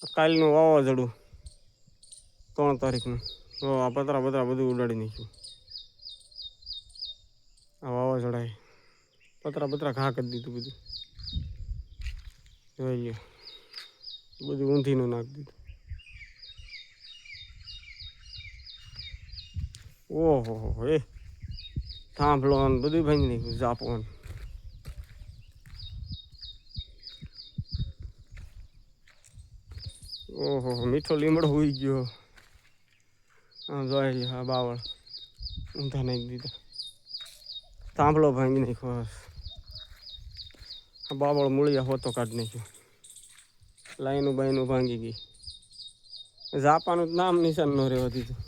કાલનું વાવાઝોડું 3 તારીખનું. તો આ પતરા બધું ઉડાડી નાખ્યું. આ વાવાઝોડાએ પતરા ઘા કરી દીધું બધું. જોઈ લો બધું ઊંધીનું નાખી દીધું. ઓહો એ થાંભલો બધું ભાંગી નાખ્યું. ઝાપવાનું ઓહો મીઠો લીમડો હોઈ ગયો. હા જોઈ લો હા બાવળ ઊંધા નાખી દીધા. થાંભલો ભાંગી નાખ્યો. આ બાવળ મૂળિયા હોતો કાઢી નાખ્યો. લાઈનું બાઈનું ભાંગી ગઈ. ઝાપાનું નામ નિશાન ન રહેવા દીધું.